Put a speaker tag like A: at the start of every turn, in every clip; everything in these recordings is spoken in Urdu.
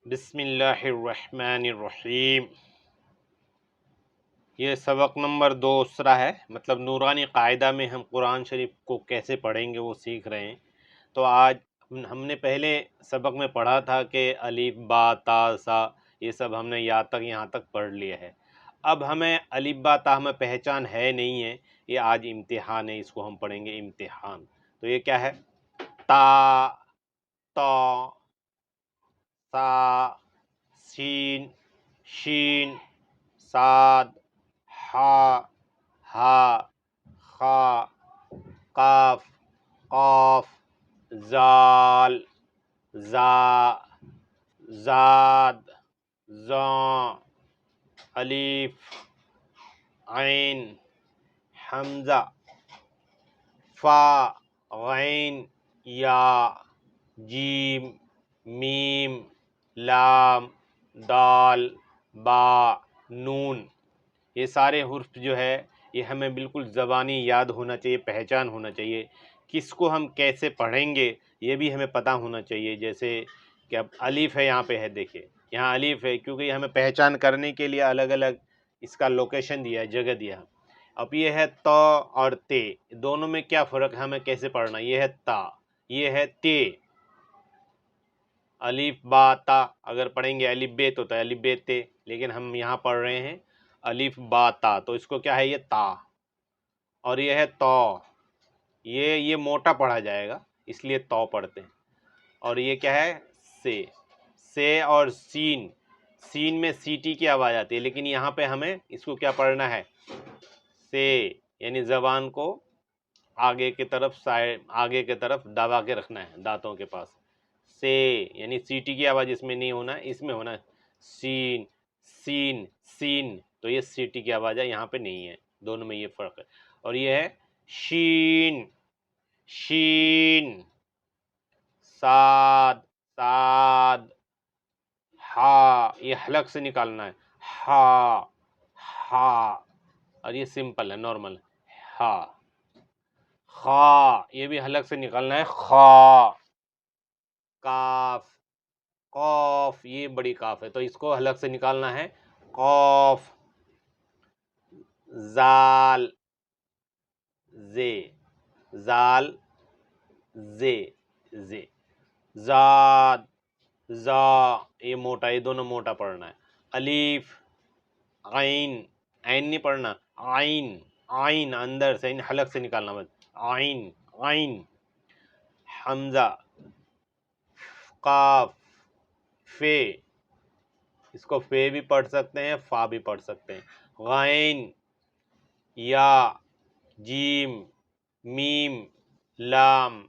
A: بسم اللہ الرحمن الرحیم۔ یہ سبق نمبر 2 ہے، مطلب نورانی قاعدہ میں ہم قرآن شریف کو کیسے پڑھیں گے وہ سیکھ رہے ہیں۔ تو آج ہم نے پہلے سبق میں پڑھا تھا کہ الف با تا سا یہ سب ہم نے یہاں تک پڑھ لیا ہے۔ اب ہمیں الف با تا ہمیں پہچان ہے نہیں ہے، یہ آج امتحان ہے، اس کو ہم پڑھیں گے امتحان۔ تو یہ کیا ہے؟ تا، تا، سا، سین، شین، صاد، حا، ہا، خا، قاف، قاف، زال، زا، زاد، زاں، الف، عین، حمزہ، فا، غین، یا، جیم، میم، لام، دال، با، نون۔ یہ سارے حرف جو ہے یہ ہمیں بالکل زبانی یاد ہونا چاہیے، پہچان ہونا چاہیے۔ کس کو ہم کیسے پڑھیں گے یہ بھی ہمیں پتہ ہونا چاہیے۔ جیسے کہ اب الف ہے، یہاں پہ ہے، دیکھیے یہاں الف ہے، کیونکہ یہ ہمیں پہچان کرنے کے لیے الگ الگ اس کا لوکیشن دیا ہے، جگہ دیا ہے۔ اب یہ ہے تا اور تے، دونوں میں کیا فرق ہے، ہمیں کیسے پڑھنا؟ یہ ہے تا، یہ ہے تے۔ الف با تا اگر پڑھیں گے الف بے تو الف بے تے، لیکن ہم یہاں پڑھ رہے ہیں الف با تا، تو اس کو کیا ہے؟ یہ تا۔ اور یہ ہے تو، یہ موٹا پڑھا جائے گا اس لیے تو پڑھتے ہیں۔ اور یہ کیا ہے؟ سے اور سین، سین میں سی ٹی کی آواز آتی ہے، لیکن یہاں پہ ہمیں اس کو کیا پڑھنا ہے؟ سے، یعنی زبان کو آگے کی طرف دبا کے رکھنا ہے دانتوں کے پاس۔ سے یعنی سی ٹی کی آواز اس میں نہیں ہونا، اس میں ہونا سین، سین، سین، تو یہ سی ٹی کی آواز ہے، یہاں پہ نہیں ہے، دونوں میں یہ فرق ہے۔ اور یہ ہے شین، شین، صاد، صاد، ہا، یہ حلق سے نکالنا ہے، ہا، ہا، اور یہ سمپل ہے، نارمل ہے، ہا۔ خا، یہ بھی حلق سے نکالنا ہے، خا۔ کاف، قاف، یہ بڑی کاف ہے تو اس کو حلق سے نکالنا ہے، قاف۔ زال، زے، زال، زے، زے۔ زاد، زا، یہ موٹا، یہ دونوں موٹا پڑھنا ہے۔ الف، عین، عین نہیں پڑھنا، عین، عین اندر سے حلق سے نکالنا بس، عین، عین۔ حمزہ، قاف، فے، اس کو فے بھی پڑھ سکتے ہیں، فا بھی پڑھ سکتے ہیں۔ غین، یا، جیم، میم، لام،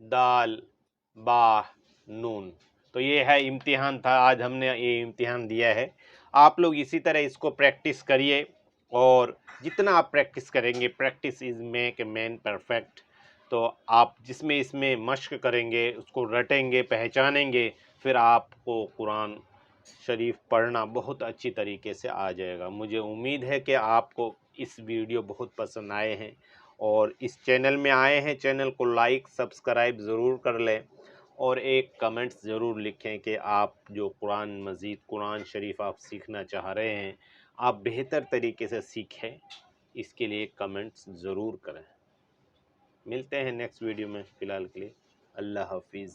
A: دال، با، نون۔ تو یہ ہے امتحان تھا، آج ہم نے یہ امتحان دیا ہے۔ آپ لوگ اسی طرح اس کو پریکٹس کریے، اور جتنا آپ پریکٹس کریں گے، practice is make a man perfect. تو آپ اس میں مشق کریں گے، اس کو رٹیں گے، پہچانیں گے، پھر آپ کو قرآن شریف پڑھنا بہت اچھی طریقے سے آ جائے گا۔ مجھے امید ہے کہ آپ کو اس ویڈیو بہت پسند آئے ہیں، اور اس چینل میں آئے ہیں، چینل کو لائک سبسکرائب ضرور کر لیں، اور ایک کمنٹس ضرور لکھیں کہ آپ جو مزید قرآن شریف آپ سیکھنا چاہ رہے ہیں، آپ بہتر طریقے سے سیکھیں، اس کے لیے کمنٹس ضرور کریں۔ ملتے ہیں نیکسٹ ویڈیو میں، فی الحال کے لیے اللہ حافظ۔